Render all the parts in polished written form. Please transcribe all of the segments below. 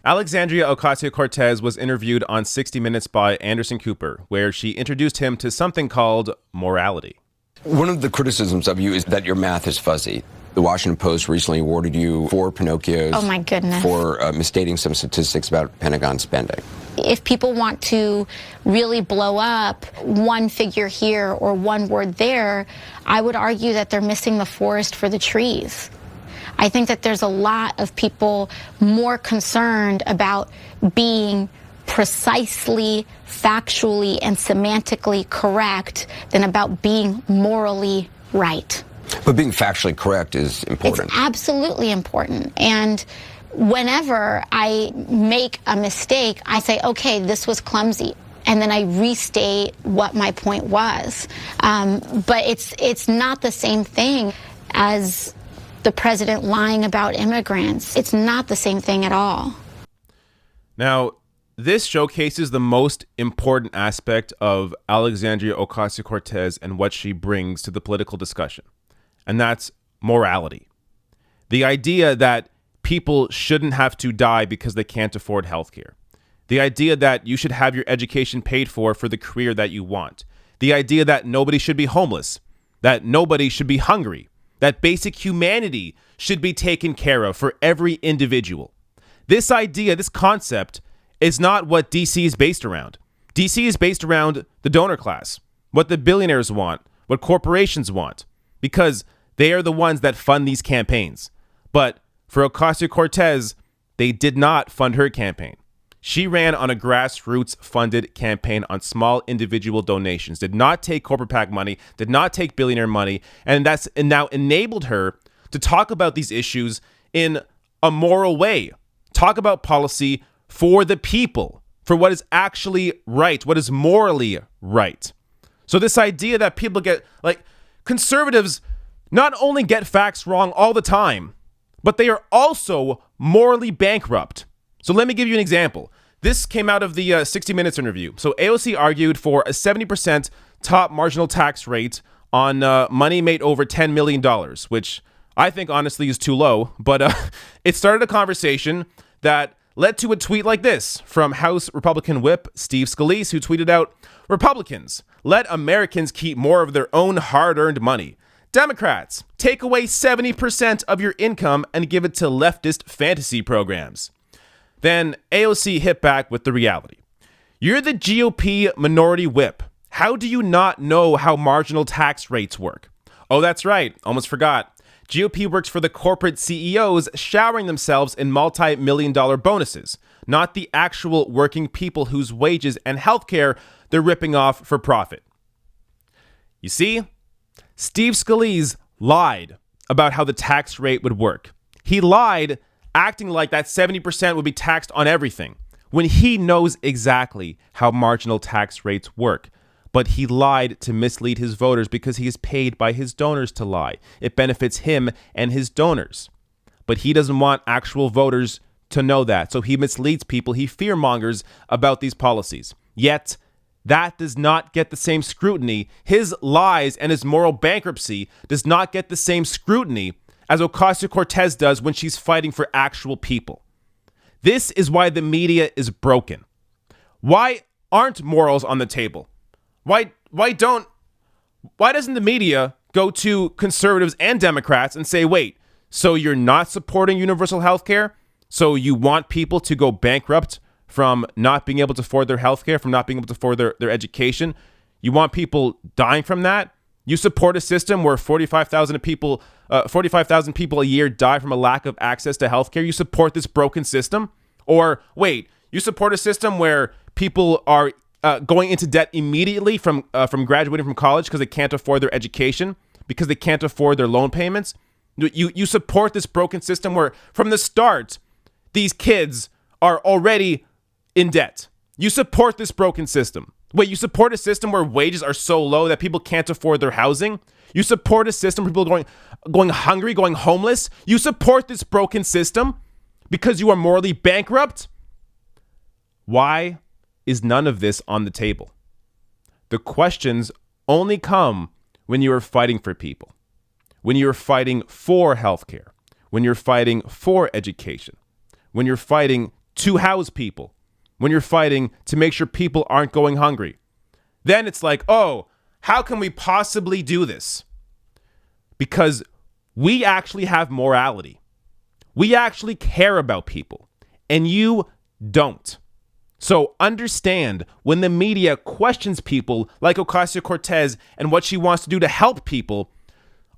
Alexandria Ocasio-Cortez was interviewed on 60 Minutes by Anderson Cooper, where she introduced him to something called morality. One of the criticisms of you is that your math is fuzzy. The Washington Post recently awarded you 4 Pinocchios. Oh, my goodness. For misstating some statistics about Pentagon spending. If people want to really blow up one figure here or one word there, I would argue that they're missing the forest for the trees. I think that there's a lot of people more concerned about being precisely, factually, and semantically correct than about being morally right. But being factually correct is important. It's absolutely important. And whenever I make a mistake, I say, okay, this was clumsy. And then I restate what my point was. But it's not the same thing as the president lying about immigrants. It's not the same thing at all. Now, this showcases the most important aspect of Alexandria Ocasio-Cortez and what she brings to the political discussion, and that's morality. The idea that people shouldn't have to die because they can't afford healthcare. The idea that you should have your education paid for the career that you want. The idea that nobody should be homeless, that nobody should be hungry, that basic humanity should be taken care of for every individual. This idea, this concept, is not what DC is based around. DC is based around the donor class, what the billionaires want, what corporations want, because they are the ones that fund these campaigns. But for Ocasio-Cortez, they did not fund her campaign. She ran on a grassroots-funded campaign on small individual donations, did not take corporate PAC money, did not take billionaire money, and that's now enabled her to talk about these issues in a moral way. Talk about policy for the people, for what is actually right, what is morally right. So this idea that people get, like, conservatives not only get facts wrong all the time, but they are also morally bankrupt. So let me give you an example. This came out of the 60 Minutes interview. So AOC argued for a 70% top marginal tax rate on money made over $10 million, which I think honestly is too low. But it started a conversation that led to a tweet like this from House Republican Whip Steve Scalise, who tweeted out, "Republicans, let Americans keep more of their own hard-earned money. Democrats, take away 70% of your income and give it to leftist fantasy programs." Then AOC hit back with the reality. "You're the GOP minority whip. How do you not know how marginal tax rates work?" Oh, that's right. Almost forgot. GOP works for the corporate CEOs showering themselves in multi-million-dollar bonuses, not the actual working people whose wages and healthcare they're ripping off for profit. You see, Steve Scalise lied about how the tax rate would work. He lied acting like that 70% would be taxed on everything, when he knows exactly how marginal tax rates work. But he lied to mislead his voters because he is paid by his donors to lie. It benefits him and his donors. But he doesn't want actual voters to know that, so he misleads people. He fearmongers about these policies. Yet, that does not get the same scrutiny. His lies and his moral bankruptcy does not get the same scrutiny as Ocasio-Cortez does when she's fighting for actual people. This is why the media is broken. Why aren't morals on the table? Why doesn't the media go to conservatives and Democrats and say, wait, so you're not supporting universal health care? So you want people to go bankrupt from not being able to afford their health care, from not being able to afford their education? You want people dying from that? You support a system where 45,000 people a year die from a lack of access to healthcare. You support this broken system? Or wait, you support a system where people are going into debt immediately from graduating from college because they can't afford their education, because they can't afford their loan payments? You support this broken system where from the start, these kids are already in debt. You support this broken system. Wait, you support a system where wages are so low that people can't afford their housing? You support a system where people are going hungry, going homeless? You support this broken system because you are morally bankrupt? Why is none of this on the table? The questions only come when you are fighting for people, when you're fighting for healthcare, when you're fighting for education, when you're fighting to house people, when you're fighting to make sure people aren't going hungry, then it's like, oh, how can we possibly do this? Because we actually have morality. We actually care about people, and you don't. So understand when the media questions people like Ocasio-Cortez and what she wants to do to help people,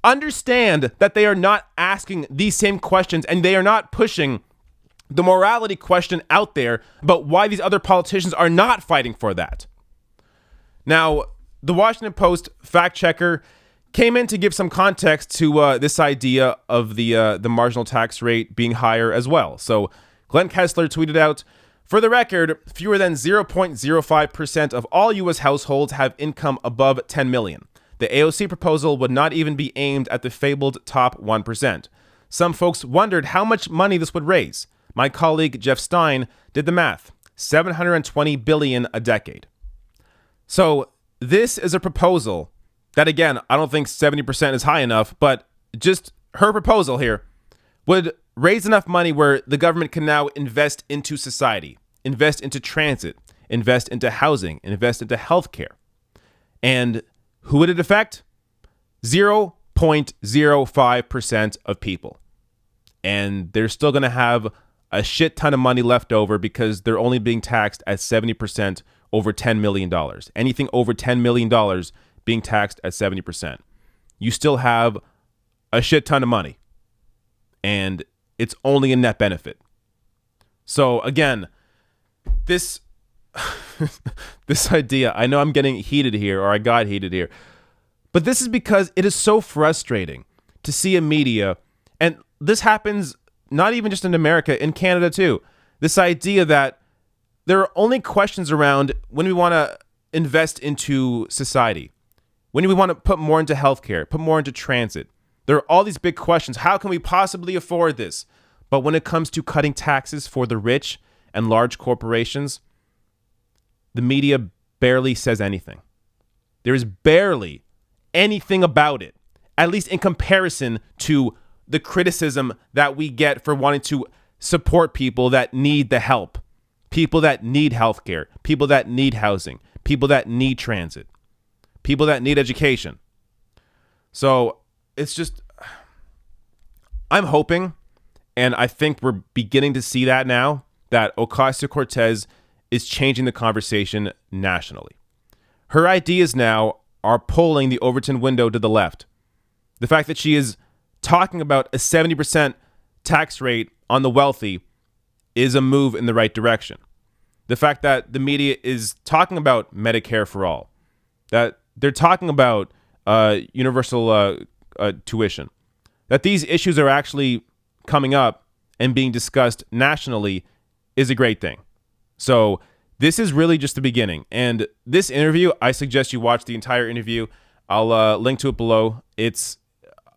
understand that they are not asking these same questions and they are not pushing the morality question out there about why these other politicians are not fighting for that. Now, the Washington Post fact checker came in to give some context to this idea of the marginal tax rate being higher as well. So Glenn Kessler tweeted out, "For the record, fewer than 0.05% of all U.S. households have income above 10 million. The AOC proposal would not even be aimed at the fabled top 1%. Some folks wondered how much money this would raise. My colleague Jeff Stein did the math. $720 billion a decade." So this is a proposal that, again, I don't think 70% is high enough, but just her proposal here would raise enough money where the government can now invest into society, invest into transit, invest into housing, invest into healthcare. And who would it affect? 0.05% of people. And they're still going to have a shit ton of money left over because they're only being taxed at 70% over $10 million. Anything over $10 million being taxed at 70%. You still have a shit ton of money. And it's only a net benefit. So again, this this idea, I know I'm getting heated here, or I got heated here, but this is because it is so frustrating to see a media, and this happens not even just in America, in Canada too, this idea that there are only questions around when we want to invest into society, when we want to put more into healthcare, put more into transit. There are all these big questions. How can we possibly afford this? But when it comes to cutting taxes for the rich and large corporations, the media barely says anything. There is barely anything about it, at least in comparison to the criticism that we get for wanting to support people that need the help, people that need healthcare, people that need housing, people that need transit, people that need education. So it's just, I'm hoping, and I think we're beginning to see that now, that Ocasio-Cortez is changing the conversation nationally. Her ideas now are pulling the Overton window to the left. The fact that she is talking about a 70% tax rate on the wealthy is a move in the right direction. The fact that the media is talking about Medicare for all, that they're talking about universal tuition, that these issues are actually coming up and being discussed nationally is a great thing. So this is really just the beginning. And this interview, I suggest you watch the entire interview. I'll link to it below.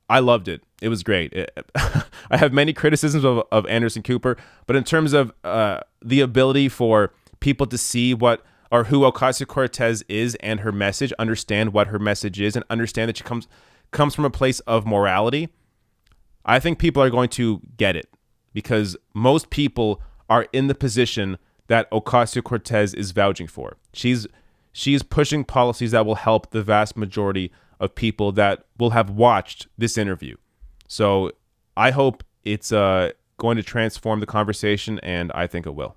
I loved it. It was great. I have many criticisms of Anderson Cooper, but in terms of the ability for people to see what or who Ocasio-Cortez is and her message, understand what her message is, and understand that she comes from a place of morality, I think people are going to get it, because most people are in the position that Ocasio-Cortez is vouching for. She's pushing policies that will help the vast majority of people that will have watched this interview. So I hope it's going to transform the conversation, and I think it will.